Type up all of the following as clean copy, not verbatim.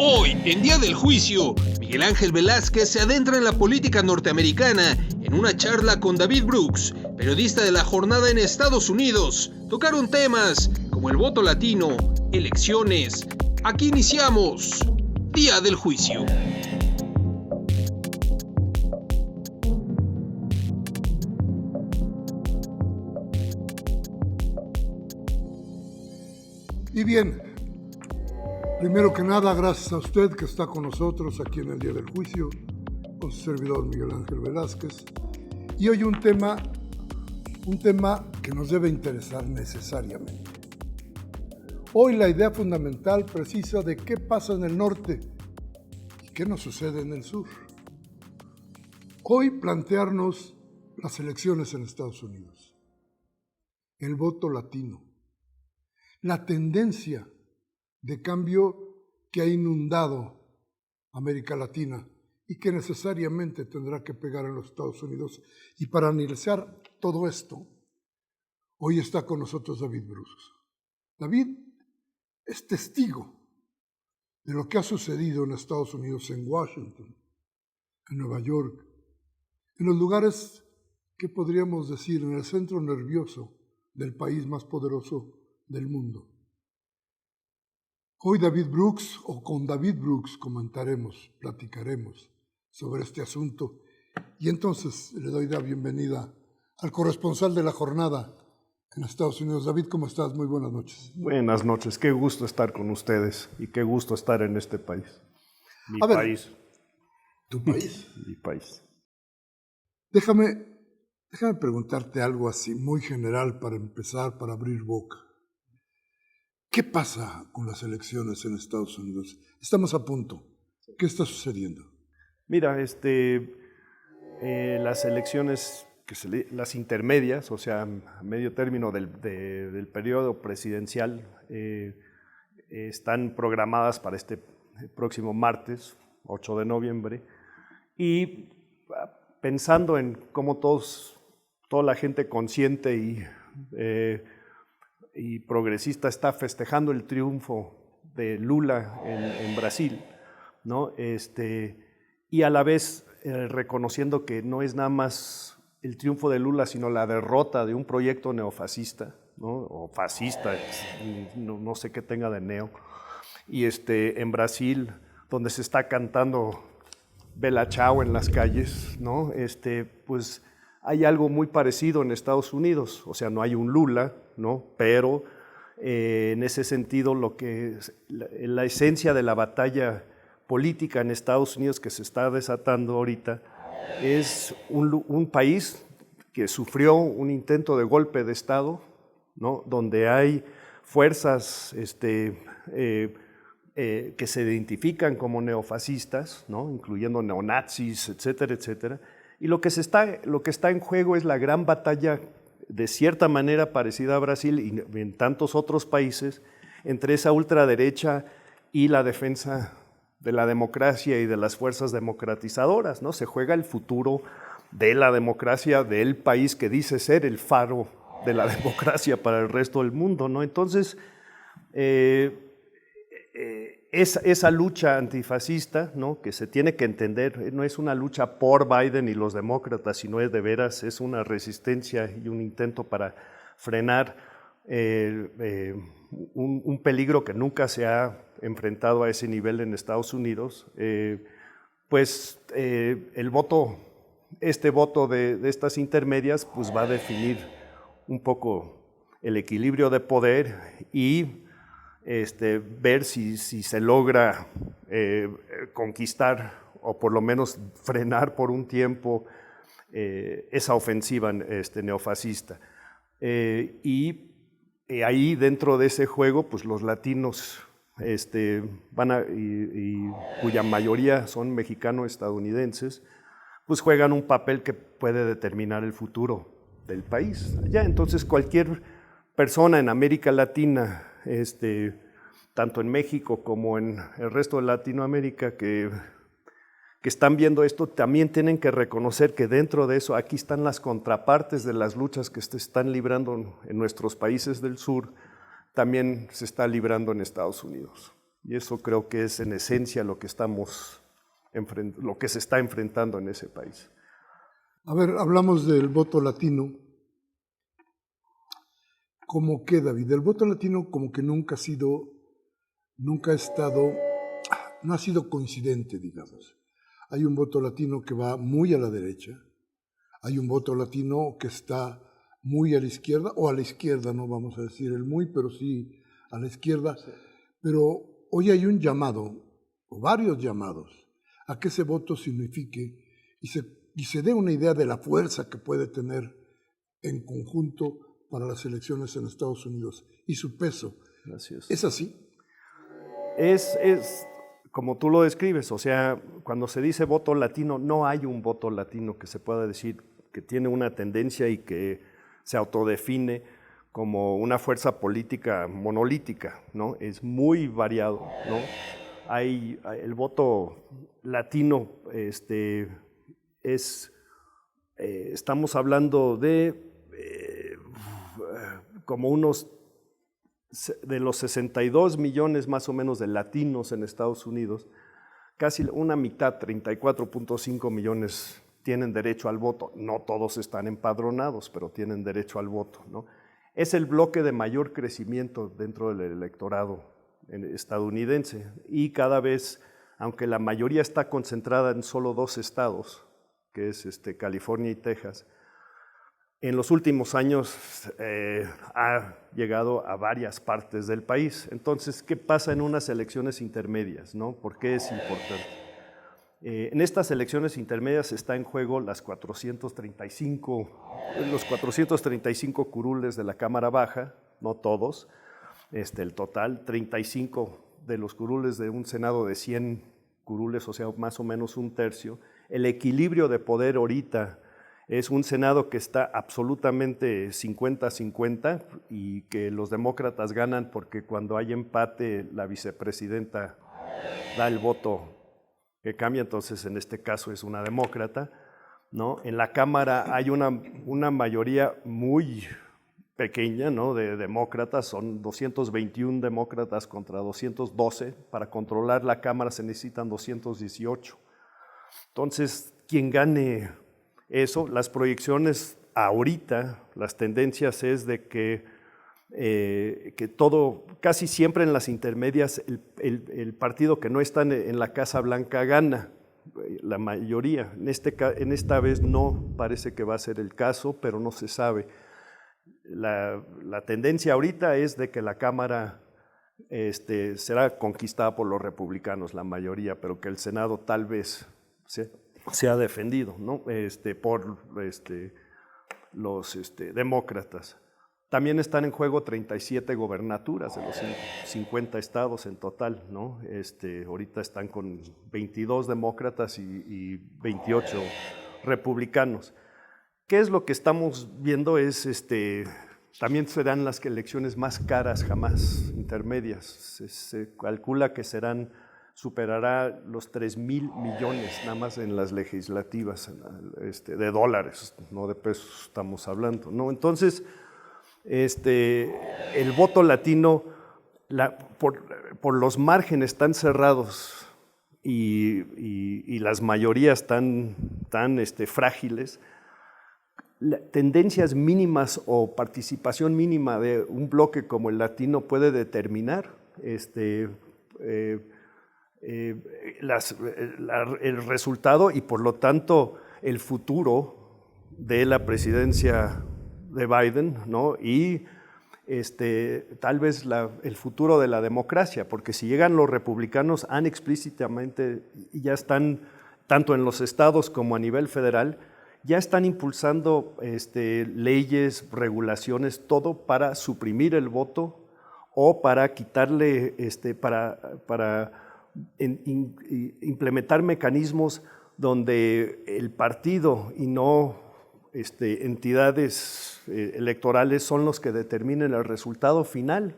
Hoy, en Día del Juicio, Miguel Ángel Velázquez se adentra en la política norteamericana en una charla con David Brooks, periodista de La Jornada en Estados Unidos. Tocaron temas como el voto latino, elecciones. Aquí iniciamos Día del Juicio. Y bien, primero que nada, gracias a usted que está con nosotros aquí en el Día del Juicio, con su servidor Miguel Ángel Velázquez. Y hoy un tema que nos debe interesar necesariamente. Hoy la idea fundamental precisa de qué pasa en el norte y qué nos sucede en el sur. Hoy plantearnos las elecciones en Estados Unidos, el voto latino, la tendencia de cambio que ha inundado América Latina y que necesariamente tendrá que pegar en los Estados Unidos. Y para analizar todo esto, hoy está con nosotros David Brooks. David es testigo de lo que ha sucedido en Estados Unidos, en Washington, en Nueva York, en los lugares que podríamos decir en el centro nervioso del país más poderoso del mundo. Hoy David Brooks, o con David Brooks, comentaremos, platicaremos sobre este asunto. Y entonces le doy la bienvenida al corresponsal de La Jornada en Estados Unidos. David, ¿cómo estás? Muy buenas noches. Buenas noches, qué gusto estar con ustedes y qué gusto estar en este país. Mi país. ¿Tu país? Mi país. Déjame preguntarte algo así, muy general para empezar, para abrir boca. ¿Qué pasa con las elecciones en Estados Unidos? Estamos a punto. ¿Qué está sucediendo? Mira, las elecciones, las intermedias, o sea, a medio término del periodo presidencial, están programadas para este próximo martes, 8 de noviembre, y pensando en cómo toda la gente consciente y progresista está festejando el triunfo de Lula en Brasil, ¿no? Y a la vez reconociendo que no es nada más el triunfo de Lula, sino la derrota de un proyecto neofascista, ¿no? O fascista, no sé qué tenga de neo. Y en Brasil, donde se está cantando Bella Ciao en las calles, ¿no? Pues hay algo muy parecido en Estados Unidos, o sea, no hay un Lula, ¿no? Pero en ese sentido, la esencia de la batalla política en Estados Unidos que se está desatando ahorita es un país que sufrió un intento de golpe de Estado, ¿no? Donde hay fuerzas que se identifican como neofascistas, ¿no? Incluyendo neonazis, etcétera, etcétera. Y lo que está en juego es la gran batalla, de cierta manera parecida a Brasil y en tantos otros países, entre esa ultraderecha y la defensa de la democracia y de las fuerzas democratizadoras, ¿no? Se juega el futuro de la democracia del país que dice ser el faro de la democracia para el resto del mundo, ¿no? Entonces, esa lucha antifascista, ¿no? Que se tiene que entender, no es una lucha por Biden y los demócratas, sino es de veras, es una resistencia y un intento para frenar un peligro que nunca se ha enfrentado a ese nivel en Estados Unidos. El voto de estas intermedias pues va a definir un poco el equilibrio de poder y ver si se logra conquistar o por lo menos frenar por un tiempo esa ofensiva neofascista. Y ahí dentro de ese juego, pues los latinos cuya mayoría son mexicano-estadounidenses, pues juegan un papel que puede determinar el futuro del país. Ya, entonces cualquier persona en América Latina, tanto en México como en el resto de Latinoamérica que están viendo esto, también tienen que reconocer que dentro de eso, aquí están las contrapartes de las luchas que se están librando en nuestros países del sur, también se está librando en Estados Unidos. Y eso creo que es en esencia lo que lo que se está enfrentando en ese país. A ver, hablamos del voto latino. ¿Cómo qué, David? El voto latino como que no ha sido coincidente, digamos. Hay un voto latino que va muy a la derecha, hay un voto latino que está muy a la izquierda, o a la izquierda, no vamos a decir el muy, pero sí a la izquierda. Sí. Pero hoy hay un llamado, o varios llamados, a que ese voto signifique y se dé una idea de la fuerza que puede tener en conjunto para las elecciones en Estados Unidos y su peso. Gracias. ¿Es así? Es como tú lo describes, o sea, cuando se dice voto latino, no hay un voto latino que se pueda decir que tiene una tendencia y que se autodefine como una fuerza política monolítica, ¿no? Es muy variado, ¿no? El voto latino, estamos hablando de como de los 62 millones más o menos de latinos en Estados Unidos, casi una mitad, 34.5 millones, tienen derecho al voto. No todos están empadronados, pero tienen derecho al voto, ¿no? Es el bloque de mayor crecimiento dentro del electorado estadounidense y cada vez, aunque la mayoría está concentrada en solo 2 estados, que es California y Texas, en los últimos años ha llegado a varias partes del país. Entonces, ¿qué pasa en unas elecciones intermedias, ¿no? ¿Por qué es importante? En estas elecciones intermedias está en juego los 435 curules de la Cámara Baja, no todos, el total, 35 de los curules de un Senado de 100 curules, o sea, más o menos un tercio. El equilibrio de poder ahorita es un Senado que está absolutamente 50-50 y que los demócratas ganan porque cuando hay empate la vicepresidenta da el voto que cambia, entonces en este caso es una demócrata, ¿no? En la Cámara hay una mayoría muy pequeña, ¿no? De demócratas, son 221 demócratas contra 212, para controlar la Cámara se necesitan 218. Entonces, quien gane eso, las proyecciones ahorita, las tendencias es de que todo, casi siempre en las intermedias, el partido que no está en la Casa Blanca gana, la mayoría. En esta vez no parece que va a ser el caso, pero no se sabe. La tendencia ahorita es de que la Cámara será conquistada por los republicanos, la mayoría, pero que el Senado tal vez se ha defendido, ¿no? Por los demócratas. También están en juego 37 gobernaturas de los 50 estados en total, ¿no? Ahorita están con 22 demócratas y 28 republicanos. ¿Qué es lo que estamos viendo? También serán las elecciones más caras jamás, intermedias. Se calcula que superará los 3,000 millones nada más en las legislativas de dólares, no de pesos estamos hablando, ¿no? Entonces, el voto latino, por los márgenes tan cerrados y las mayorías tan frágiles, tendencias mínimas o participación mínima de un bloque como el latino puede determinar el resultado y por lo tanto el futuro de la presidencia de Biden, ¿no? Y tal vez el futuro de la democracia, porque si llegan los republicanos han explícitamente, ya están tanto en los estados como a nivel federal, ya están impulsando leyes, regulaciones, todo para suprimir el voto o para quitarle, para implementar mecanismos donde el partido y no entidades electorales son los que determinen el resultado final,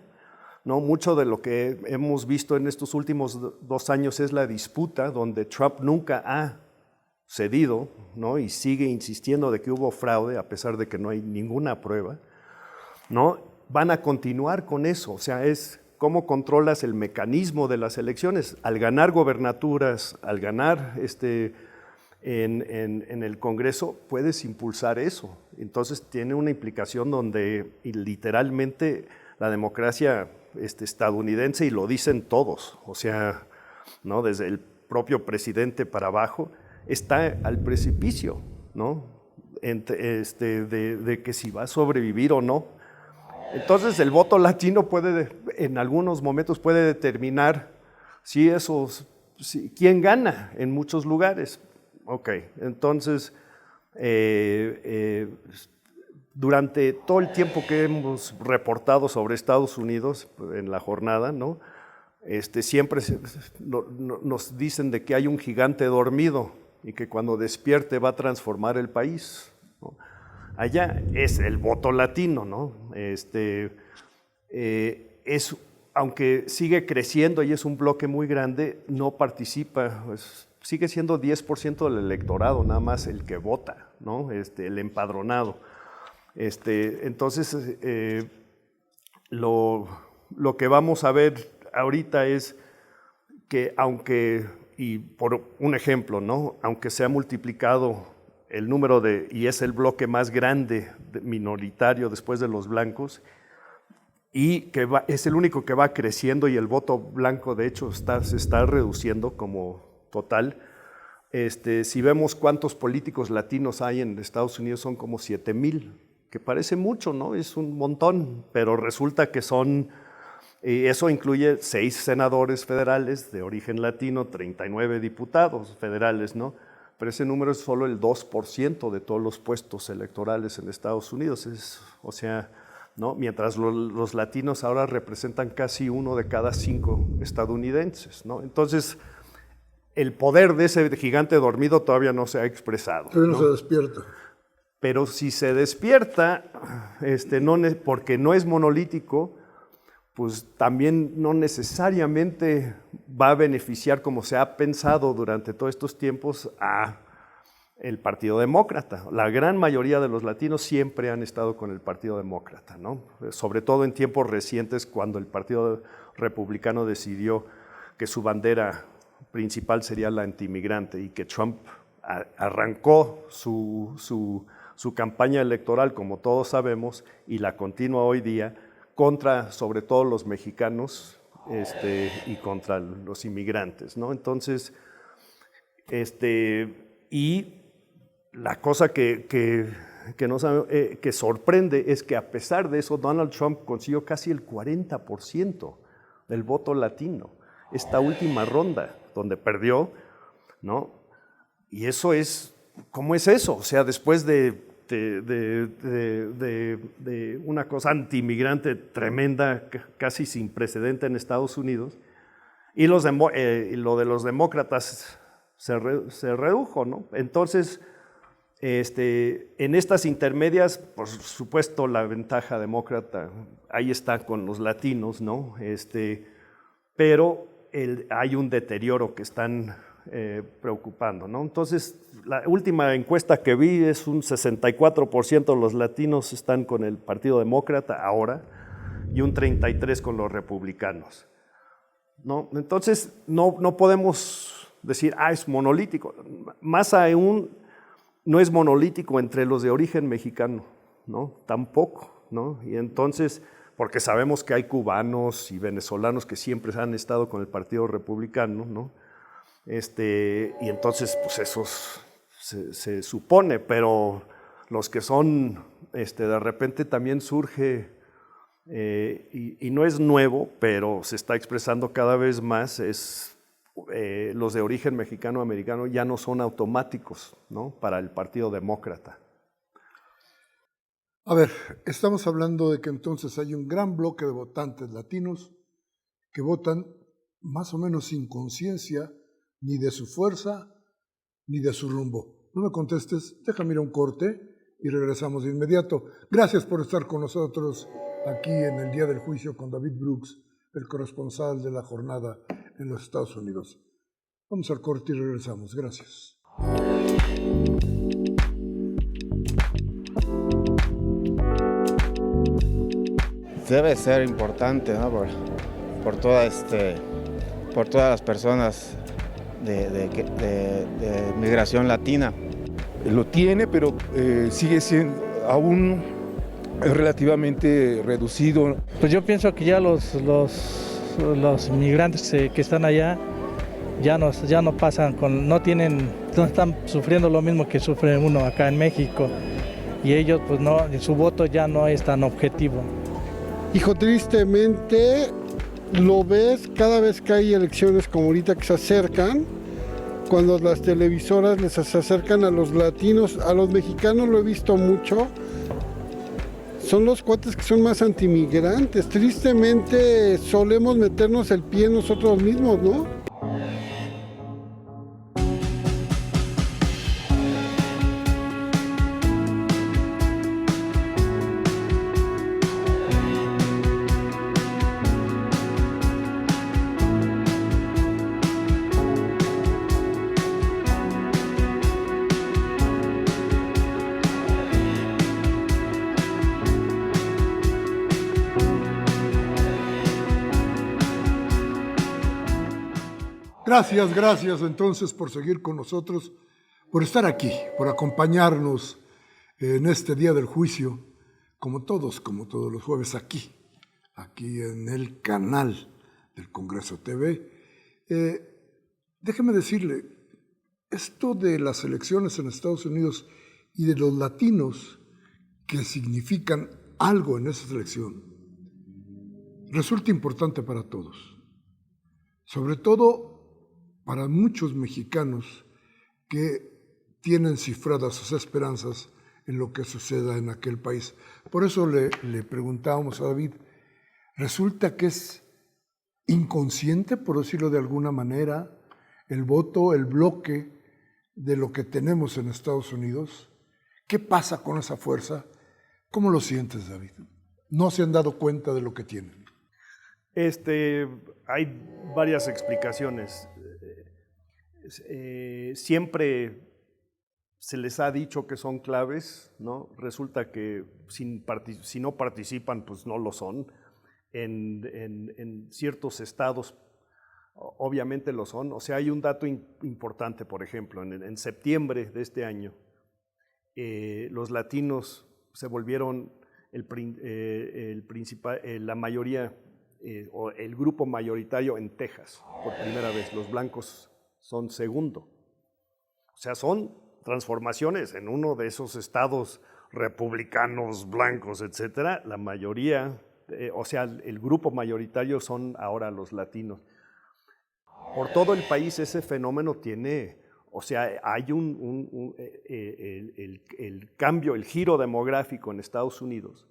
¿no? Mucho de lo que hemos visto en estos últimos 2 años es la disputa donde Trump nunca ha cedido, ¿no? Y sigue insistiendo de que hubo fraude a pesar de que no hay ninguna prueba, ¿no? Van a continuar con eso, o sea, es cómo controlas el mecanismo de las elecciones. Al ganar gobernaturas, al ganar en el Congreso, puedes impulsar eso. Entonces tiene una implicación donde literalmente la democracia estadounidense, y lo dicen todos, o sea, ¿no? Desde el propio presidente para abajo, está al precipicio, ¿no? De que si va a sobrevivir o no. Entonces el voto latino en algunos momentos puede determinar quién gana en muchos lugares. Ok, entonces durante todo el tiempo que hemos reportado sobre Estados Unidos en la jornada, ¿no? Siempre nos dicen de que hay un gigante dormido y que cuando despierte va a transformar el país, ¿no? Allá es el voto latino, ¿no? Aunque sigue creciendo y es un bloque muy grande, no participa, sigue siendo 10% del electorado, nada más el que vota, ¿no? El empadronado. Entonces, lo que vamos a ver ahorita es que y por un ejemplo, ¿no? Aunque se ha multiplicado el número y es el bloque más grande minoritario después de los blancos, y que es el único que va creciendo, y el voto blanco de hecho se está reduciendo como total. Si vemos cuántos políticos latinos hay en Estados Unidos, son como 7,000, que parece mucho, ¿no? Es un montón, pero resulta que eso incluye 6 senadores federales de origen latino, 39 diputados federales, ¿no? Pero ese número es solo el 2% de todos los puestos electorales en Estados Unidos. O sea, ¿no? Mientras los latinos ahora representan casi 1 de cada 5 estadounidenses, ¿no? Entonces, el poder de ese gigante dormido todavía no se ha expresado. Pero no se despierta. Pero si se despierta, porque no es monolítico, pues también no necesariamente va a beneficiar, como se ha pensado durante todos estos tiempos, a el Partido Demócrata. La gran mayoría de los latinos siempre han estado con el Partido Demócrata, ¿no? Sobre todo en tiempos recientes, cuando el Partido Republicano decidió que su bandera principal sería la antimigrante y que Trump arrancó su campaña electoral, como todos sabemos, y la continúa hoy día contra, sobre todo, los mexicanos y contra los inmigrantes, ¿no? Entonces, y la cosa que sorprende es que a pesar de eso, Donald Trump consiguió casi el 40% del voto latino esta última ronda, donde perdió, ¿no? Y eso es, ¿cómo es eso? O sea, después de una cosa anti-inmigrante tremenda, casi sin precedente en Estados Unidos, y lo de los demócratas se redujo, ¿no? Entonces, en estas intermedias, por supuesto, la ventaja demócrata ahí está con los latinos, ¿no? Pero hay un deterioro que están preocupando, ¿no? Entonces, la última encuesta que vi es un 64% de los latinos están con el Partido Demócrata ahora y un 33% con los republicanos, ¿no? Entonces, no podemos decir, es monolítico. Más aún, no es monolítico entre los de origen mexicano, ¿no? Tampoco, ¿no? Y entonces, porque sabemos que hay cubanos y venezolanos que siempre han estado con el Partido Republicano, ¿no? Y entonces, pues eso se supone, pero los que son, de repente también surge, y no es nuevo, pero se está expresando cada vez más, los de origen mexicano-americano ya no son automáticos, ¿no? Para el Partido Demócrata. A ver, estamos hablando de que entonces hay un gran bloque de votantes latinos que votan más o menos sin conciencia ni de su fuerza ni de su rumbo. No me contestes, déjame ir a un corte y regresamos de inmediato. Gracias por estar con nosotros aquí en el Día del Juicio con David Brooks, el corresponsal de la jornada en los Estados Unidos. Vamos al corte y regresamos. Gracias. Debe ser importante, ¿no? por por todas las personas de migración latina. Lo tiene, pero sigue siendo aún relativamente reducido. Pues yo pienso que ya los migrantes que están allá ya no pasan no están sufriendo lo mismo que sufre uno acá en México, y ellos pues no, su voto ya no es tan objetivo. Hijo, tristemente lo ves cada vez que hay elecciones como ahorita que se acercan, cuando las televisoras les se acercan a los latinos, a los mexicanos lo he visto mucho, son los cuates que son más antimigrantes. Tristemente solemos meternos el pie nosotros mismos, ¿no? Gracias entonces por seguir con nosotros, por estar aquí, por acompañarnos en este día del juicio, como todos los jueves aquí en el canal del Congreso TV. Déjeme decirle, esto de las elecciones en Estados Unidos y de los latinos que significan algo en esa elección, resulta importante para todos, sobre todo para muchos mexicanos que tienen cifradas sus esperanzas en lo que suceda en aquel país. Por eso le preguntábamos a David, resulta que es inconsciente, por decirlo de alguna manera, el voto, el bloque de lo que tenemos en Estados Unidos. ¿Qué pasa con esa fuerza? ¿Cómo lo sientes, David? ¿No se han dado cuenta de lo que tienen? Hay varias explicaciones. Siempre se les ha dicho que son claves, ¿no? Resulta que si no participan, pues no lo son. En ciertos estados, obviamente lo son. O sea, hay un dato importante, por ejemplo, en septiembre de este año, los latinos se volvieron la mayoría, o el grupo mayoritario en Texas, por primera vez. Los blancos son segundo. O sea, son transformaciones en uno de esos estados republicanos, blancos, etcétera. La mayoría, o sea, el grupo mayoritario son ahora los latinos. Por todo el país ese fenómeno tiene, o sea, hay el cambio, el giro demográfico en Estados Unidos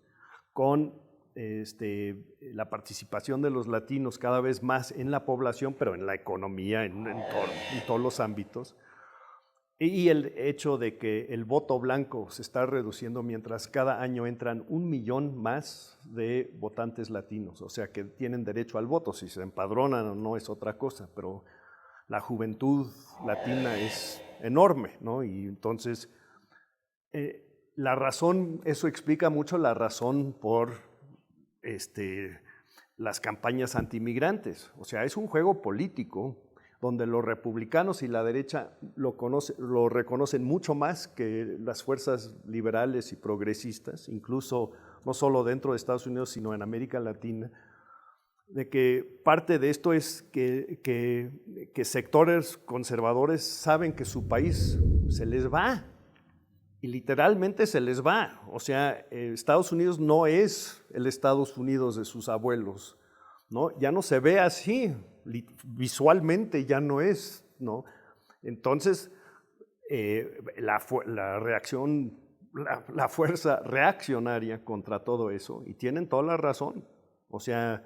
con la participación de los latinos cada vez más en la población, pero en la economía, en todos los ámbitos, y el hecho de que el voto blanco se está reduciendo mientras cada año entran 1 millón más de votantes latinos, o sea que tienen derecho al voto. Si se empadronan no es otra cosa, pero la juventud latina es enorme, ¿no? Y entonces la razón, eso explica mucho la razón por las campañas antimigrantes. O sea, es un juego político donde los republicanos y la derecha lo reconocen mucho más que las fuerzas liberales y progresistas, incluso no solo dentro de Estados Unidos, sino en América Latina, de que parte de esto es que sectores conservadores saben que su país se les va, y literalmente se les va. O sea, Estados Unidos no es el Estados Unidos de sus abuelos, ¿no? Ya no se ve así, visualmente ya no es, ¿no? Entonces, la reacción, la fuerza reaccionaria contra todo eso, y tienen toda la razón. O sea,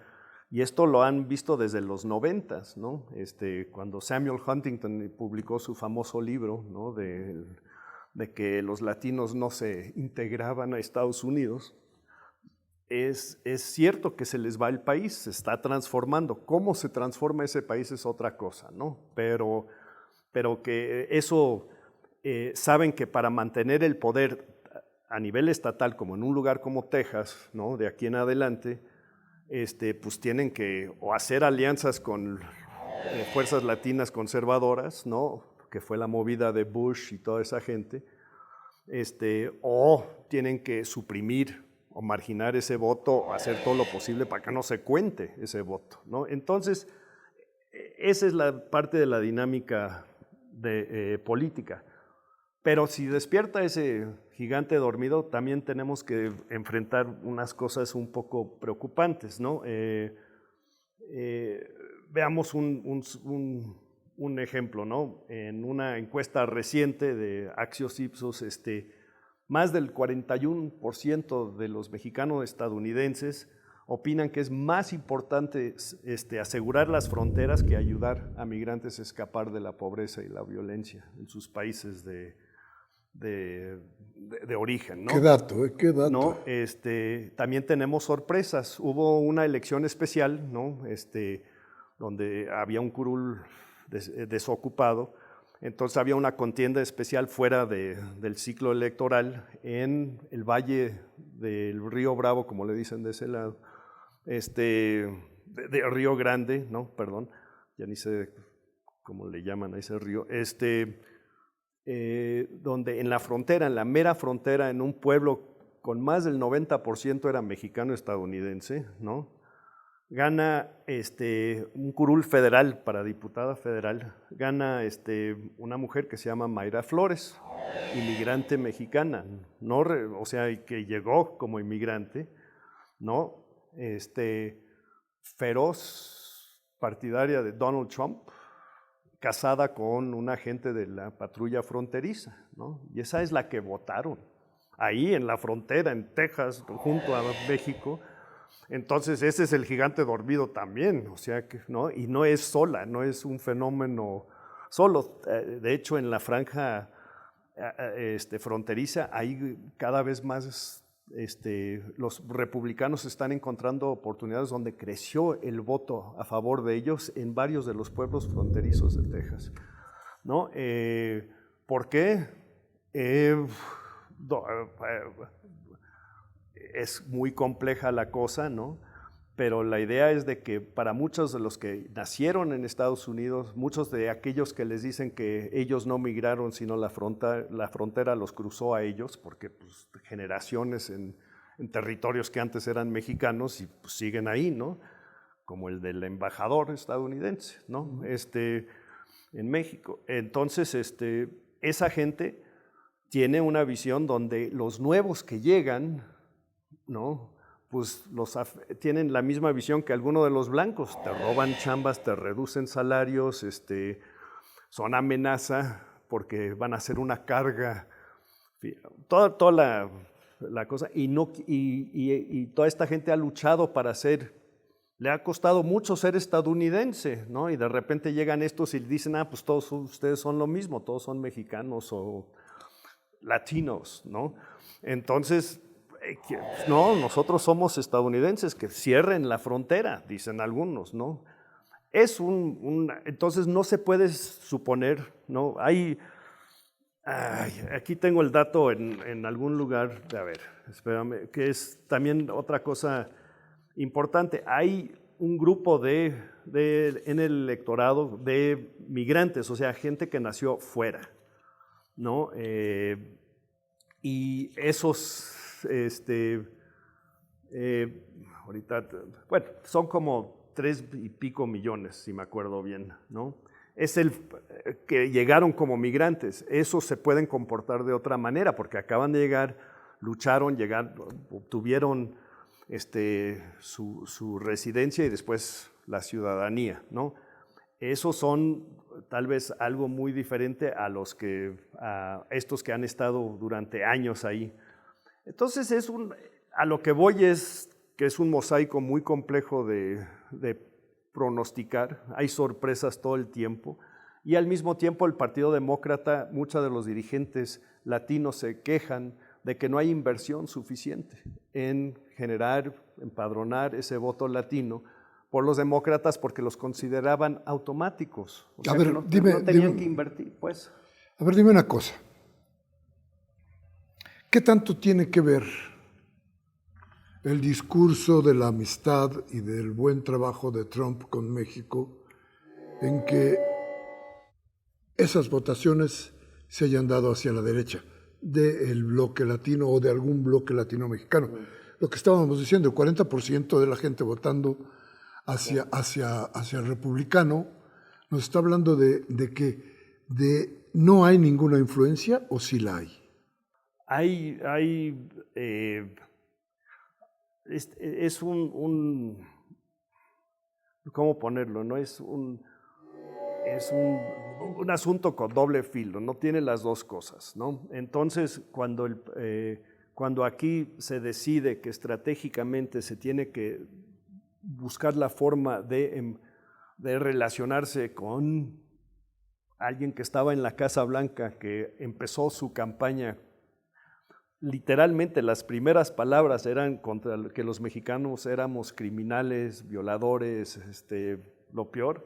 y esto lo han visto desde los 90s, ¿no? Cuando Samuel Huntington publicó su famoso libro, ¿no? de que los latinos no se integraban a Estados Unidos, es cierto que se les va el país, se está transformando. ¿Cómo se transforma ese país es otra cosa, ¿no? Pero que eso, saben que para mantener el poder a nivel estatal, como en un lugar como Texas, ¿no? De aquí en adelante, pues tienen que o hacer alianzas con fuerzas latinas conservadoras, ¿no? Que fue la movida de Bush y toda esa gente, o tienen que suprimir o marginar ese voto, o hacer todo lo posible para que no se cuente ese voto, ¿no? Entonces, esa es la parte de la dinámica política. Pero si despierta ese gigante dormido, también tenemos que enfrentar unas cosas un poco preocupantes, ¿no? Veamos un ejemplo, ¿no? En una encuesta reciente de Axios Ipsos, más del 41% de los mexicanos estadounidenses opinan que es más importante asegurar las fronteras que ayudar a migrantes a escapar de la pobreza y la violencia en sus países de origen, ¿no? Qué dato, qué dato. ¿No? También tenemos sorpresas. Hubo una elección especial, ¿no? Donde había un curul desocupado. Entonces había una contienda especial fuera del ciclo electoral en el valle del Río Bravo, como le dicen de ese lado, de Río Grande, no, perdón, ya ni sé cómo le llaman a ese río, donde en la frontera, en la mera frontera, en un pueblo con más del 90% era mexicano-estadounidense, ¿no? Gana un curul federal para diputada federal, gana una mujer que se llama Mayra Flores, inmigrante mexicana, ¿no? O sea, que llegó como inmigrante, ¿no? Feroz partidaria de Donald Trump, casada con un agente de la patrulla fronteriza, ¿no? Y esa es la que votaron, ahí en la frontera, en Texas, junto a México. Entonces ese es el gigante dormido también, o sea que, ¿no? Y no es sola, no es un fenómeno solo. De hecho, en la franja fronteriza hay cada vez más, los republicanos están encontrando oportunidades donde creció el voto a favor de ellos en varios de los pueblos fronterizos de Texas, ¿no? ¿Por qué? Es muy compleja la cosa, ¿no? Pero la idea es de que para muchos de los que nacieron en Estados Unidos, muchos de aquellos que les dicen que ellos no migraron, sino la frontera los cruzó a ellos, porque pues, generaciones en territorios que antes eran mexicanos y pues, siguen ahí, ¿no? Como el del embajador estadounidense, ¿no? En México. Entonces, esa gente tiene una visión donde los nuevos que llegan, ¿no? Pues tienen la misma visión que algunos de los blancos, te roban chambas, te reducen salarios, son amenaza porque van a hacer una carga, toda la cosa, y toda esta gente ha luchado para le ha costado mucho ser estadounidense, ¿no? Y de repente llegan estos y dicen, pues todos ustedes son lo mismo, todos son mexicanos o latinos, ¿no? Entonces, no, nosotros somos estadounidenses, que cierren la frontera, dicen algunos, ¿no? Entonces no se puede suponer, ¿no? Aquí tengo el dato en algún lugar, a ver, espérame, que es también otra cosa importante. Hay un grupo en el electorado de migrantes, o sea, gente que nació fuera, ¿no? Y esos ahorita, bueno, son como 3 y pico millones, si me acuerdo bien, ¿no? Es el que llegaron como migrantes. Esos se pueden comportar de otra manera, porque acaban de llegar, lucharon, obtuvieron su residencia y después la ciudadanía, ¿no? Esos son tal vez algo muy diferente a estos que han estado durante años ahí. Entonces a lo que voy es que es un mosaico muy complejo de pronosticar, hay sorpresas todo el tiempo y al mismo tiempo el Partido Demócrata, muchos de los dirigentes latinos se quejan de que no hay inversión suficiente en empadronar ese voto latino por los demócratas porque los consideraban automáticos, o sea, a ver, no tenían que invertir, pues. A ver, dime una cosa. ¿Qué tanto tiene que ver el discurso de la amistad y del buen trabajo de Trump con México en que esas votaciones se hayan dado hacia la derecha del bloque latino o de algún bloque latino-mexicano. Lo que estábamos diciendo, el 40% de la gente votando hacia el republicano, nos está hablando de que no hay ninguna influencia, ¿o sí la hay? Es ¿cómo ponerlo? ¿No? Es un asunto con doble filo, no tiene las dos cosas, ¿no? Entonces, cuando aquí se decide que estratégicamente se tiene que buscar la forma de relacionarse con alguien que estaba en la Casa Blanca, que empezó su campaña, literalmente las primeras palabras eran contra que los mexicanos éramos criminales, violadores, lo peor.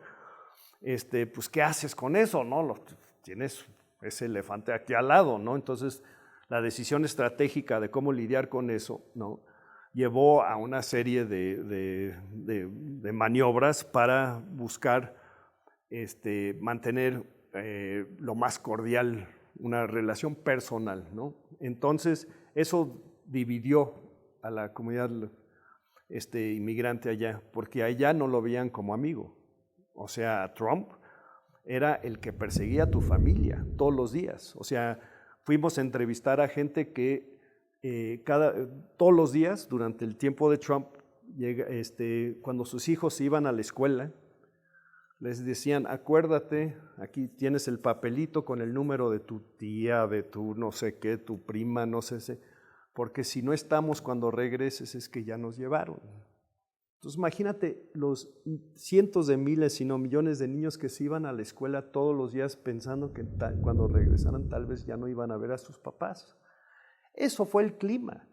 Pues ¿qué haces con eso? ¿No? Tienes ese elefante aquí al lado, ¿no? Entonces, la decisión estratégica de cómo lidiar con eso, ¿no?, llevó a una serie de maniobras para buscar mantener lo más cordial una relación personal, ¿no? Entonces, eso dividió a la comunidad inmigrante allá, porque allá no lo veían como amigo. O sea, Trump era el que perseguía a tu familia todos los días. O sea, fuimos a entrevistar a gente que todos los días, durante el tiempo de Trump, cuando sus hijos iban a la escuela, les decían, acuérdate, aquí tienes el papelito con el número de tu tía, de tu no sé qué, tu prima, no sé, porque si no estamos cuando regreses es que ya nos llevaron. Entonces imagínate los cientos de miles, si no millones de niños que se iban a la escuela todos los días pensando que cuando regresaran tal vez ya no iban a ver a sus papás. Eso fue el clima,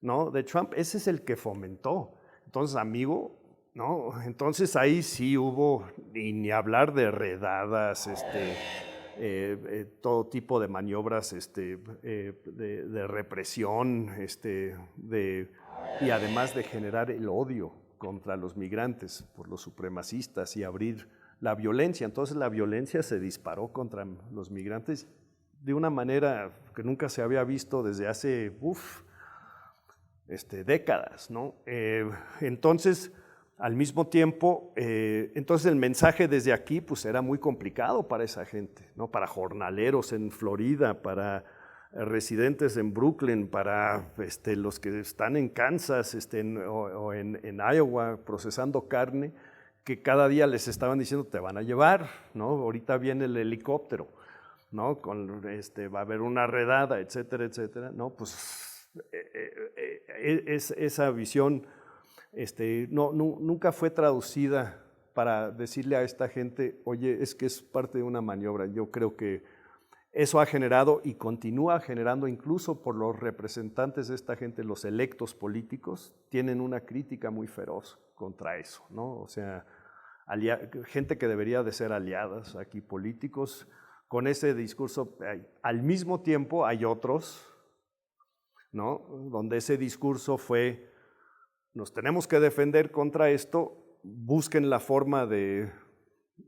¿no?, de Trump. Ese es el que fomentó. Entonces, amigo, ¿no? Entonces ahí sí hubo, ni hablar de redadas, todo tipo de maniobras de represión, y además de generar el odio contra los migrantes por los supremacistas y abrir la violencia. Entonces la violencia se disparó contra los migrantes de una manera que nunca se había visto desde hace décadas, ¿no? Entonces, al mismo tiempo, entonces el mensaje desde aquí pues era muy complicado para esa gente, ¿no? Para jornaleros en Florida, para residentes en Brooklyn, para los que están en Kansas o en Iowa procesando carne, que cada día les estaban diciendo te van a llevar, ¿no? Ahorita viene el helicóptero, ¿no? Va a haber una redada, etcétera, etcétera, ¿no? Pues esa visión nunca fue traducida para decirle a esta gente, oye, es que es parte de una maniobra. Yo creo que eso ha generado y continúa generando, incluso por los representantes de esta gente, los electos políticos, tienen una crítica muy feroz contra eso, ¿no? O sea, gente que debería de ser aliadas aquí, políticos, con ese discurso. Al mismo tiempo hay otros, ¿no?, donde ese discurso fue, nos tenemos que defender contra esto, busquen la forma de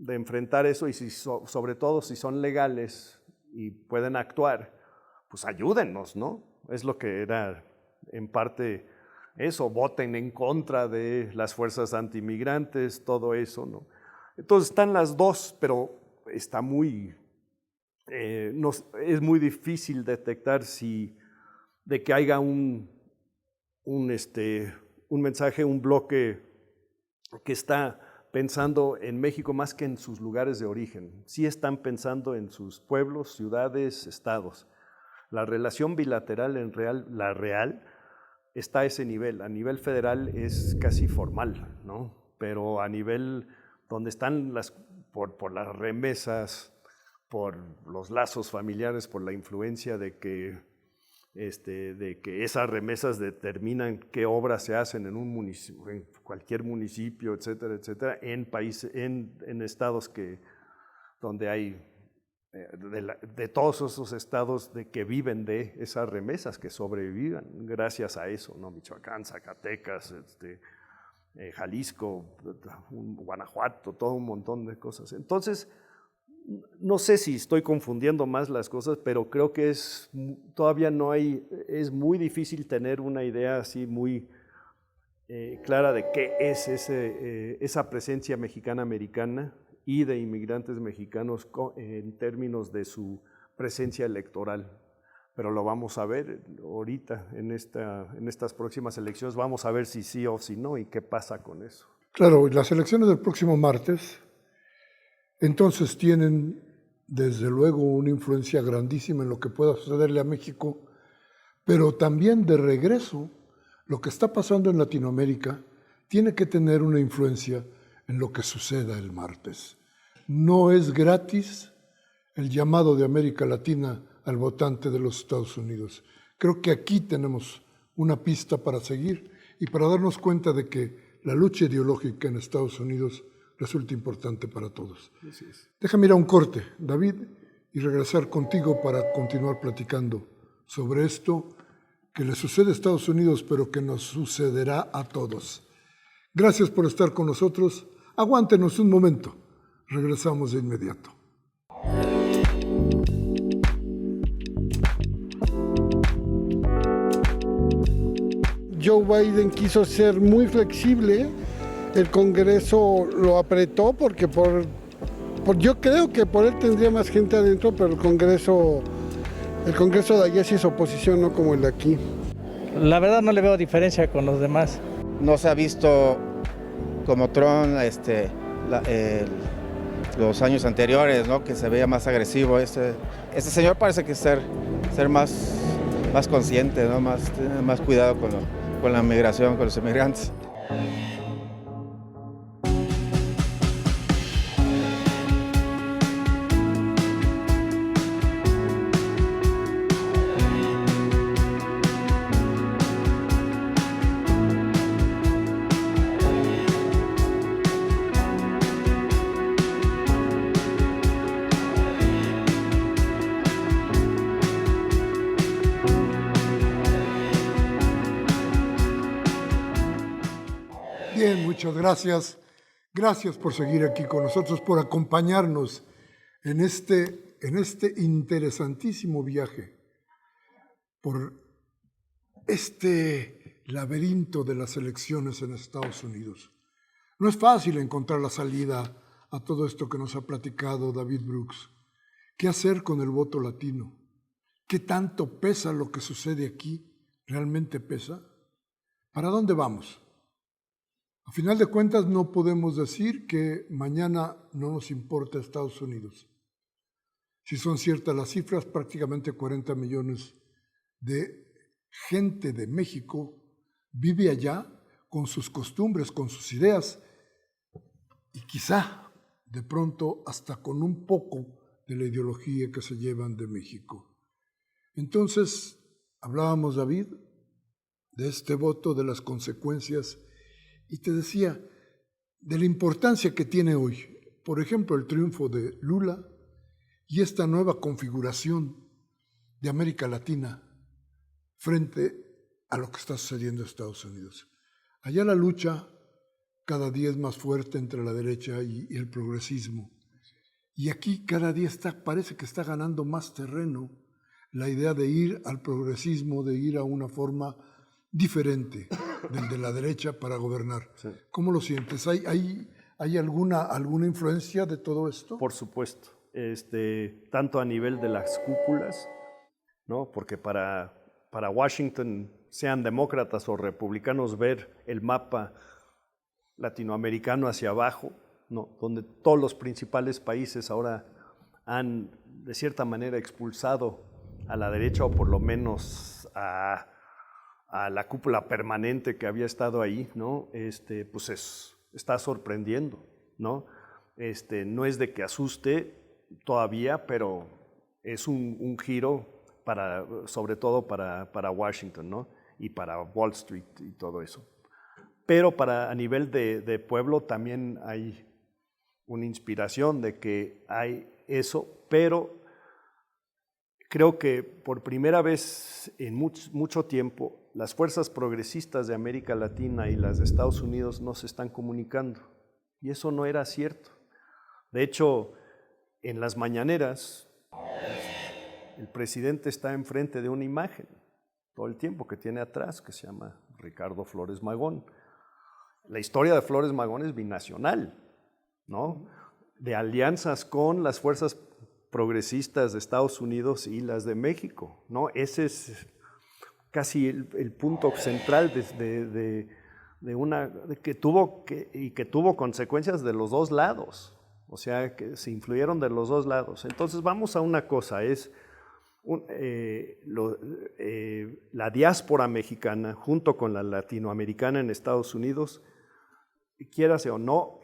enfrentar eso y sobre todo si son legales y pueden actuar, pues ayúdennos, ¿no? Es lo que era en parte eso, voten en contra de las fuerzas antimigrantes, todo eso, ¿no? Entonces están las dos, pero está muy, es muy difícil detectar de que haya un mensaje, un bloque que está pensando en México más que en sus lugares de origen. Sí están pensando en sus pueblos, ciudades, estados. La relación bilateral la real, está a ese nivel. A nivel federal es casi formal, ¿no? Pero a nivel donde están por las remesas, por los lazos familiares, por la influencia de que esas remesas determinan qué obras se hacen en un municipio, en cualquier municipio, etcétera, etcétera, en estados donde hay de todos esos estados de que viven de esas remesas, que sobrevivan gracias a eso, ¿no? Michoacán, Zacatecas, Jalisco, Guanajuato, todo un montón de cosas. Entonces, no sé si estoy confundiendo más las cosas, pero creo que todavía no hay, es muy difícil tener una idea así muy clara de qué es esa presencia mexicana-americana y de inmigrantes mexicanos en términos de su presencia electoral. Pero lo vamos a ver ahorita, en estas próximas elecciones, vamos a ver si sí o si no y qué pasa con eso. Claro, las elecciones del próximo martes, entonces tienen desde luego una influencia grandísima en lo que pueda sucederle a México, pero también de regreso, lo que está pasando en Latinoamérica tiene que tener una influencia en lo que suceda el martes. No es gratis el llamado de América Latina al votante de los Estados Unidos. Creo que aquí tenemos una pista para seguir y para darnos cuenta de que la lucha ideológica en Estados Unidos resulta importante para todos. Déjame ir a un corte, David, y regresar contigo para continuar platicando sobre esto que le sucede a Estados Unidos, pero que nos sucederá a todos. Gracias por estar con nosotros. Aguántenos un momento. Regresamos de inmediato. Joe Biden quiso ser muy flexible, el Congreso lo apretó porque yo creo que por él tendría más gente adentro, pero el Congreso de allá sí es oposición, no como el de aquí. La verdad no le veo diferencia con los demás. No se ha visto como Trump los años anteriores, ¿no? Que se veía más agresivo. Este señor parece que ser más consciente, ¿no? Más cuidado con la migración, con los inmigrantes. Bien, muchas gracias. Gracias por seguir aquí con nosotros, por acompañarnos en este interesantísimo viaje, por este laberinto de las elecciones en Estados Unidos. No es fácil encontrar la salida a todo esto que nos ha platicado David Brooks. ¿Qué hacer con el voto latino? ¿Qué tanto pesa lo que sucede aquí? ¿Realmente pesa? ¿Para dónde vamos? A final de cuentas, no podemos decir que mañana no nos importa Estados Unidos. Si son ciertas las cifras, prácticamente 40 millones de gente de México vive allá con sus costumbres, con sus ideas y quizá de pronto hasta con un poco de la ideología que se llevan de México. Entonces, hablábamos, David, de este voto, de las consecuencias. Y te decía de la importancia que tiene hoy, por ejemplo, el triunfo de Lula y esta nueva configuración de América Latina frente a lo que está sucediendo en Estados Unidos. Allá la lucha cada día es más fuerte entre la derecha y el progresismo. Y aquí cada día parece que está ganando más terreno la idea de ir al progresismo, de ir a una forma diferente del de la derecha para gobernar. Sí. ¿Cómo lo sientes? ¿Hay alguna influencia de todo esto? Por supuesto, tanto a nivel de las cúpulas, ¿no? Porque para Washington, sean demócratas o republicanos, ver el mapa latinoamericano hacia abajo, ¿no? Donde todos los principales países ahora han, de cierta manera, expulsado a la derecha, o por lo menos a la cúpula permanente que había estado ahí, ¿no? Pues está sorprendiendo, ¿no? No es de que asuste todavía, pero es un giro sobre todo para Washington, ¿no? Y para Wall Street y todo eso. Pero a nivel de pueblo también hay una inspiración de que hay eso, pero creo que por primera vez en mucho tiempo las fuerzas progresistas de América Latina y las de Estados Unidos no se están comunicando. Y eso no era cierto. De hecho, en las mañaneras, el presidente está enfrente de una imagen todo el tiempo que tiene atrás, que se llama Ricardo Flores Magón. La historia de Flores Magón es binacional, ¿no? De alianzas con las fuerzas progresistas de Estados Unidos y las de México, ¿no? Ese es casi el punto central que tuvo consecuencias de los dos lados, o sea, que se influyeron de los dos lados. Entonces vamos a una cosa, la diáspora mexicana junto con la latinoamericana en Estados Unidos, quiérase o no,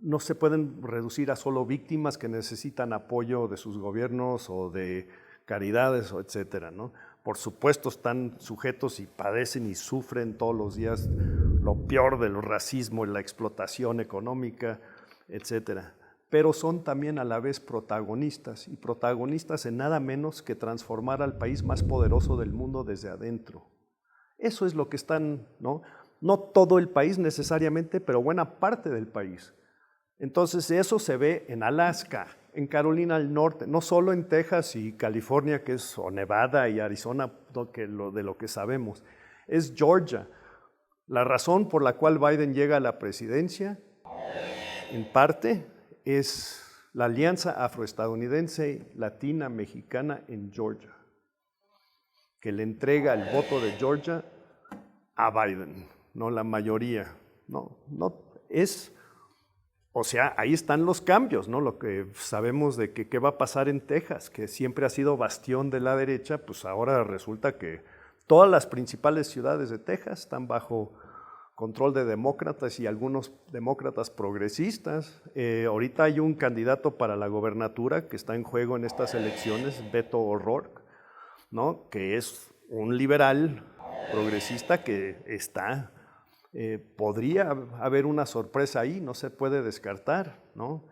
no se pueden reducir a solo víctimas que necesitan apoyo de sus gobiernos o de caridades, o etcétera, ¿no? Por supuesto están sujetos y padecen y sufren todos los días lo peor del racismo y la explotación económica, etcétera. Pero son también a la vez protagonistas, y protagonistas en nada menos que transformar al país más poderoso del mundo desde adentro. Eso es lo que están, ¿no? No todo el país necesariamente, pero buena parte del país. Entonces eso se ve en Alaska, en Carolina del Norte, no solo en Texas y California, o Nevada y Arizona, de lo que sabemos, es Georgia. La razón por la cual Biden llega a la presidencia, en parte, es la alianza afroestadounidense latina mexicana en Georgia, que le entrega el voto de Georgia a Biden, no la mayoría, o sea, ahí están los cambios, ¿no? Lo que sabemos de qué va a pasar en Texas, que siempre ha sido bastión de la derecha, pues ahora resulta que todas las principales ciudades de Texas están bajo control de demócratas y algunos demócratas progresistas. Ahorita hay un candidato para la gobernatura que está en juego en estas elecciones, Beto O'Rourke, ¿no? Que es un liberal progresista que está... podría haber una sorpresa ahí, no se puede descartar, ¿no?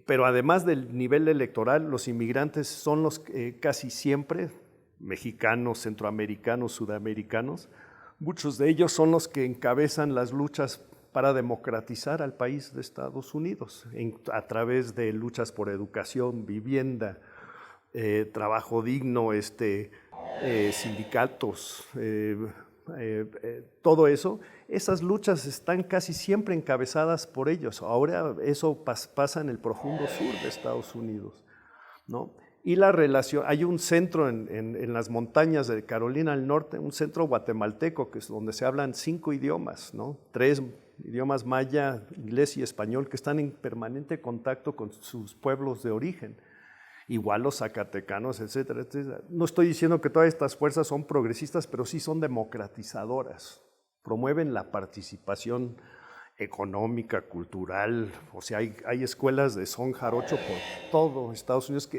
Pero además del nivel electoral, los inmigrantes son los que casi siempre, mexicanos, centroamericanos, sudamericanos, muchos de ellos son los que encabezan las luchas para democratizar al país de Estados Unidos, a través de luchas por educación, vivienda, trabajo digno, sindicatos, todo eso, esas luchas están casi siempre encabezadas por ellos. Ahora eso pasa en el profundo sur de Estados Unidos, ¿no? Y la relación, hay un centro en las montañas de Carolina del Norte, un centro guatemalteco, que es donde se hablan 5 idiomas, ¿no? 3 idiomas maya, inglés y español, que están en permanente contacto con sus pueblos de origen. Igual los zacatecanos, etcétera, etcétera. No estoy diciendo que todas estas fuerzas son progresistas, pero sí son democratizadoras. Promueven la participación económica, cultural. O sea, hay escuelas de son jarocho por todo Estados Unidos,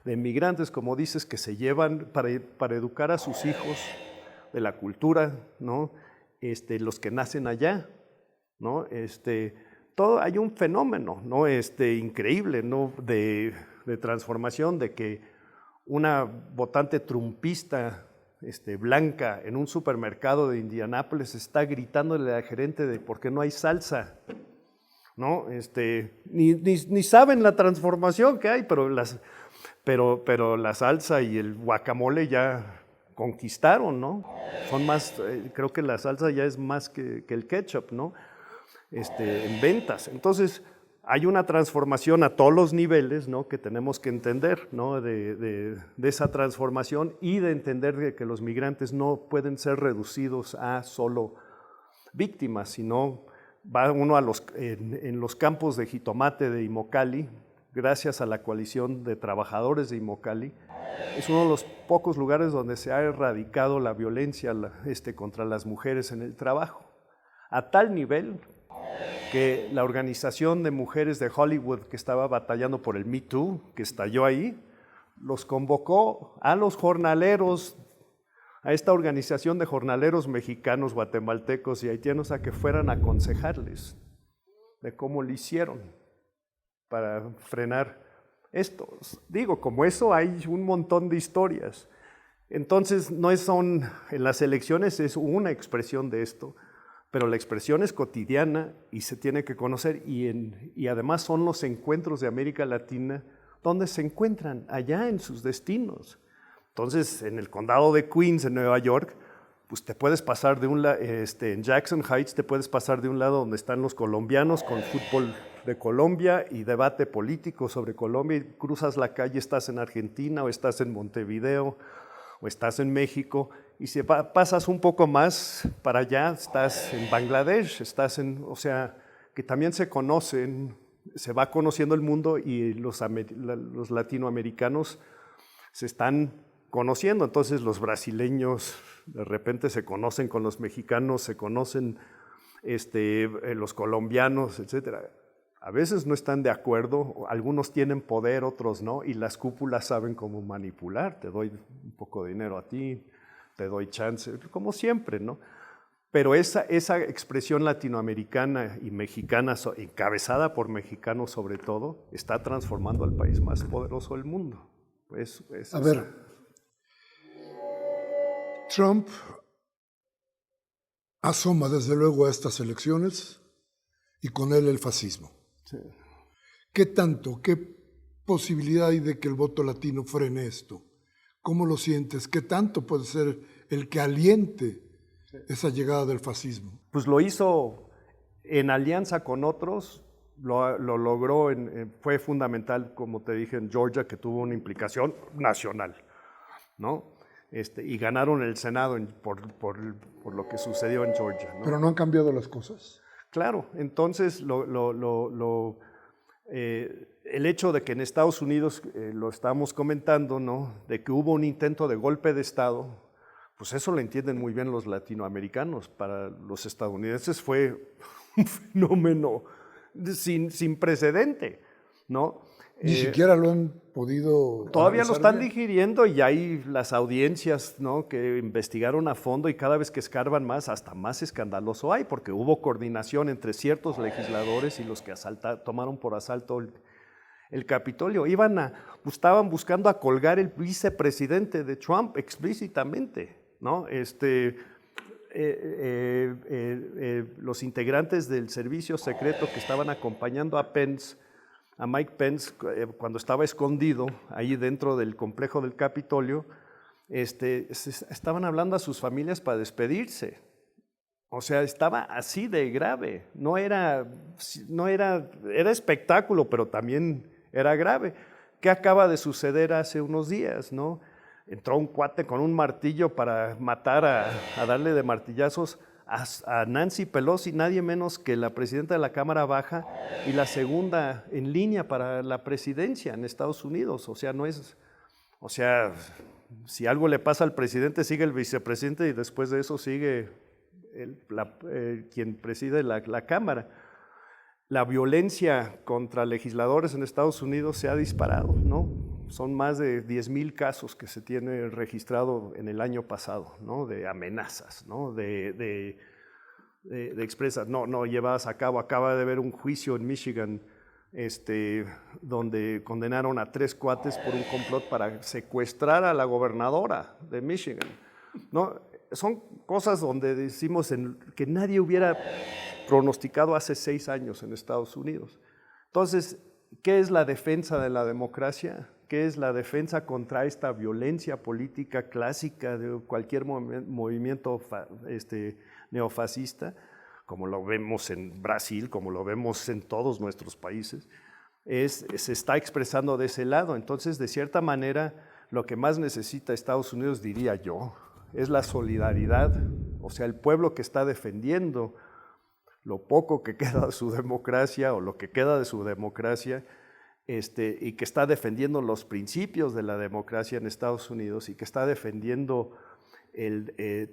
de migrantes, como dices, que se llevan para educar a sus hijos de la cultura, ¿no? Los que nacen allá, ¿no? Hay un fenómeno, ¿no? Increíble, ¿no? de transformación, de que una votante trumpista blanca en un supermercado de Indianápolis está gritándole al gerente de por qué no hay salsa, ¿no? Ni saben la transformación que hay, pero la salsa y el guacamole ya conquistaron, ¿no? Son más, creo que la salsa ya es más que el ketchup, ¿no? En ventas. Entonces, hay una transformación a todos los niveles, ¿no? Que tenemos que entender, ¿no? de esa transformación, y de entender que los migrantes no pueden ser reducidos a solo víctimas, sino va uno en los campos de jitomate de Immokalee, gracias a la coalición de trabajadores de Immokalee. Es uno de los pocos lugares donde se ha erradicado la violencia contra las mujeres en el trabajo, a tal nivel que la organización de mujeres de Hollywood que estaba batallando por el Me Too, que estalló ahí, los convocó a los jornaleros, a esta organización de jornaleros mexicanos, guatemaltecos y haitianos, a que fueran a aconsejarles de cómo lo hicieron para frenar esto. Digo, como eso hay un montón de historias. Entonces, en las elecciones es una expresión de esto, pero la expresión es cotidiana y se tiene que conocer, y además son los encuentros de América Latina donde se encuentran allá en sus destinos. Entonces, en el condado de Queens, en Nueva York, pues te puedes pasar de un lado, en Jackson Heights te puedes pasar de un lado donde están los colombianos con fútbol de Colombia y debate político sobre Colombia, y cruzas la calle, estás en Argentina o estás en Montevideo o estás en México, y si pasas un poco más para allá, estás en Bangladesh, o sea, que también se conocen, se va conociendo el mundo, y los latinoamericanos se están conociendo. Entonces los brasileños de repente se conocen con los mexicanos, se conocen los colombianos, etcétera. A veces no están de acuerdo, algunos tienen poder, otros no, y las cúpulas saben cómo manipular. Te doy un poco de dinero a ti, te doy chance, como siempre, ¿no? Pero esa expresión latinoamericana y mexicana, encabezada por mexicanos sobre todo, está transformando al país más poderoso del mundo. A ver, Trump asoma desde luego a estas elecciones y con él el fascismo. Sí. ¿Qué posibilidad hay de que el voto latino frene esto? ¿Cómo lo sientes? ¿Qué tanto puede ser el que aliente esa llegada del fascismo? Pues lo hizo en alianza con otros, lo logró, fue fundamental, como te dije, en Georgia, que tuvo una implicación nacional, ¿no? Y ganaron el Senado por lo que sucedió en Georgia, ¿no? Pero no han cambiado las cosas. Claro, entonces el hecho de que en Estados Unidos, lo estamos comentando, ¿no? De que hubo un intento de golpe de Estado, pues eso lo entienden muy bien los latinoamericanos. Para los estadounidenses fue un fenómeno sin precedente, ¿no? Ni siquiera lo han podido... Todavía lo están digiriendo, y hay las audiencias, ¿no? Que investigaron a fondo, y cada vez que escarban más, hasta más escandaloso hay, porque hubo coordinación entre ciertos legisladores y los que tomaron por asalto el Capitolio. Estaban buscando a colgar el vicepresidente de Trump explícitamente, ¿no? Los integrantes del servicio secreto que estaban acompañando a Mike Pence, cuando estaba escondido ahí dentro del complejo del Capitolio, estaban hablando a sus familias para despedirse. O sea, estaba así de grave. Era espectáculo, pero también era grave. ¿Qué acaba de suceder hace unos días, no? Entró un cuate con un martillo para matar, a darle de martillazos a Nancy Pelosi, nadie menos que la presidenta de la Cámara Baja y la segunda en línea para la presidencia en Estados Unidos. O sea, si algo le pasa al presidente, sigue el vicepresidente, y después de eso sigue quien preside la Cámara. La violencia contra legisladores en Estados Unidos se ha disparado, ¿no? Son más de 10,000 casos que se tiene registrado en el año pasado, ¿no? De amenazas, ¿no? De expresas no llevadas a cabo. Acaba de haber un juicio en Michigan, donde condenaron a 3 cuates por un complot para secuestrar a la gobernadora de Michigan, ¿no? Son cosas donde decimos que nadie hubiera pronosticado hace 6 años en Estados Unidos. Entonces, ¿qué es la defensa de la democracia? ¿Qué es la defensa contra esta violencia política clásica de cualquier movimiento neofascista, como lo vemos en Brasil, como lo vemos en todos nuestros países? Se está expresando de ese lado. Entonces, de cierta manera, lo que más necesita Estados Unidos, diría yo, es la solidaridad, o sea, el pueblo que está defendiendo lo poco que queda de su democracia, o lo que queda de su democracia, y que está defendiendo los principios de la democracia en Estados Unidos, y que está defendiendo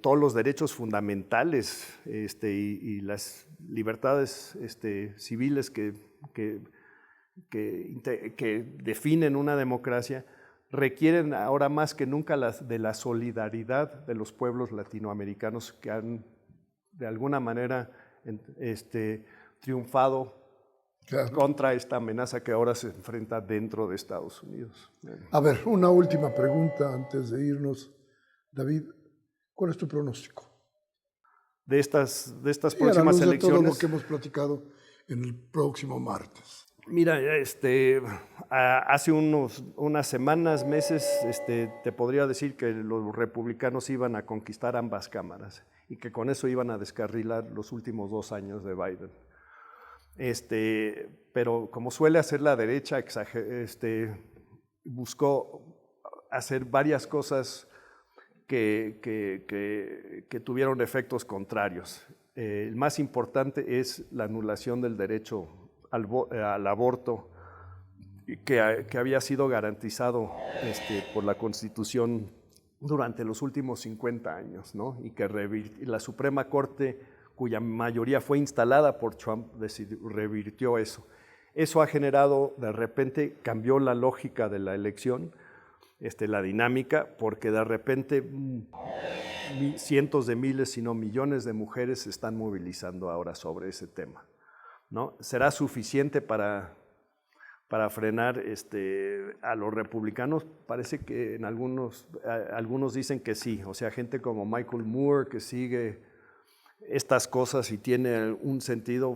todos los derechos fundamentales y las libertades civiles que definen una democracia, requieren ahora más que nunca de la solidaridad de los pueblos latinoamericanos que han de alguna manera triunfado Claro. contra esta amenaza que ahora se enfrenta dentro de Estados Unidos. A ver, una última pregunta antes de irnos. David, ¿cuál es tu pronóstico? De estas Y a la próximas luz de todo elecciones. lo que hemos platicado en el próximo martes. Mira, hace unas semanas, meses, te podría decir que los republicanos iban a conquistar ambas cámaras y que con eso iban a descarrilar los últimos 2 años de Biden. Pero como suele hacer la derecha, buscó hacer varias cosas que tuvieron efectos contrarios. El más importante es la anulación del derecho al aborto que había sido garantizado por la Constitución durante los últimos 50 años, ¿no? Y que la Suprema Corte, cuya mayoría fue instalada por Trump, revirtió eso. Eso ha generado, de repente, cambió la lógica de la elección, la dinámica, porque de repente cientos de miles, si no millones de mujeres se están movilizando ahora sobre ese tema, ¿no? ¿Será suficiente para frenar a los republicanos? Parece que algunos dicen que sí, o sea, gente como Michael Moore que sigue estas cosas y tiene un sentido,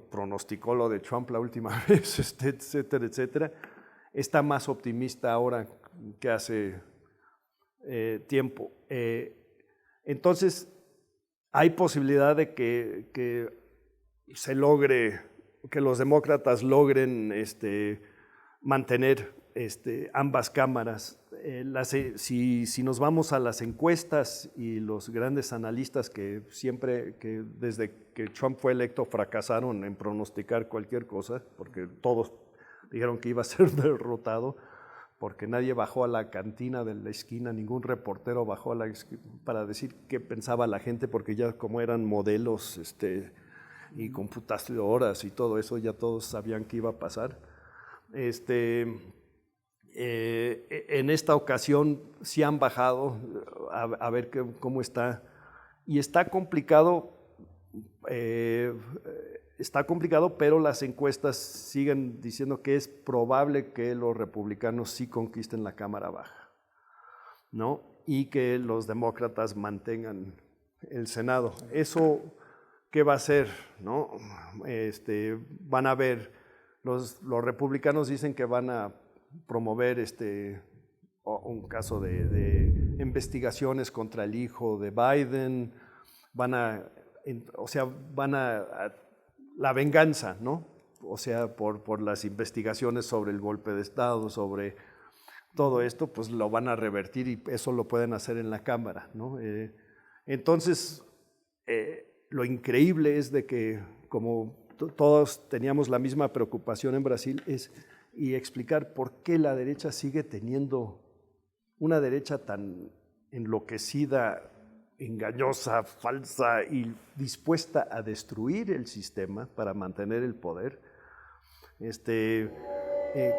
pronosticó lo de Trump la última vez, etcétera, etcétera, está más optimista ahora que hace tiempo. Entonces, hay posibilidad de que se logre, que los demócratas logren mantener ambas cámaras. Si nos vamos a las encuestas y los grandes analistas que desde que Trump fue electo fracasaron en pronosticar cualquier cosa, porque todos dijeron que iba a ser derrotado, porque nadie bajó a la cantina de la esquina, ningún reportero bajó para decir qué pensaba la gente, porque ya como eran modelos y computadoras y todo eso, ya todos sabían qué iba a pasar. En esta ocasión sí han bajado a ver cómo está. Y está complicado, pero las encuestas siguen diciendo que es probable que los republicanos sí conquisten la Cámara Baja, ¿no? Y que los demócratas mantengan el Senado. Eso, ¿qué va a hacer, no? Van a ver, los republicanos dicen que van a promover un caso de investigaciones contra el hijo de Biden, la venganza, ¿no? O sea, por las investigaciones sobre el golpe de Estado, sobre todo esto, pues lo van a revertir y eso lo pueden hacer en la Cámara, ¿no? Entonces, lo increíble es de que como todos teníamos la misma preocupación en Brasil, y explicar por qué la derecha sigue teniendo una derecha tan enloquecida, engañosa, falsa y dispuesta a destruir el sistema para mantener el poder.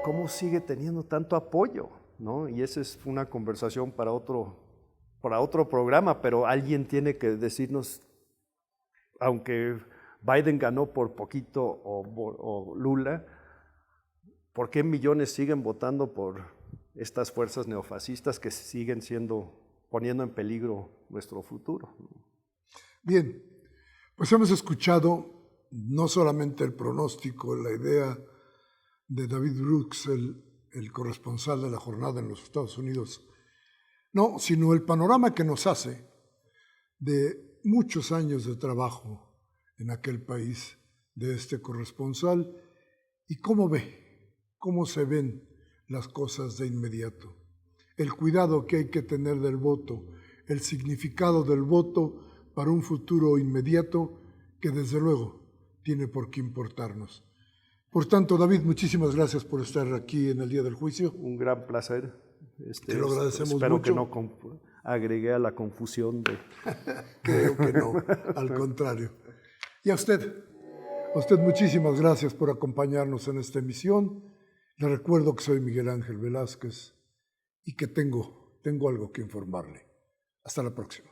¿Cómo sigue teniendo tanto apoyo, ¿no? Y esa es una conversación para otro programa, pero alguien tiene que decirnos, aunque Biden ganó por poquito o Lula, ¿por qué millones siguen votando por estas fuerzas neofascistas que siguen poniendo en peligro nuestro futuro? Bien, pues hemos escuchado no solamente el pronóstico, la idea de David Brooks, el corresponsal de la jornada en los Estados Unidos, no, sino el panorama que nos hace de muchos años de trabajo en aquel país de este corresponsal y cómo se ven las cosas de inmediato, el cuidado que hay que tener del voto, el significado del voto para un futuro inmediato que desde luego tiene por qué importarnos. Por tanto, David, muchísimas gracias por estar aquí en el día del juicio. Un gran placer. Te lo agradecemos espero mucho. Espero que no agregué a la confusión de... Creo que no, al contrario. Y a usted muchísimas gracias por acompañarnos en esta emisión. Le recuerdo que soy Miguel Ángel Velázquez y que tengo algo que informarle. Hasta la próxima.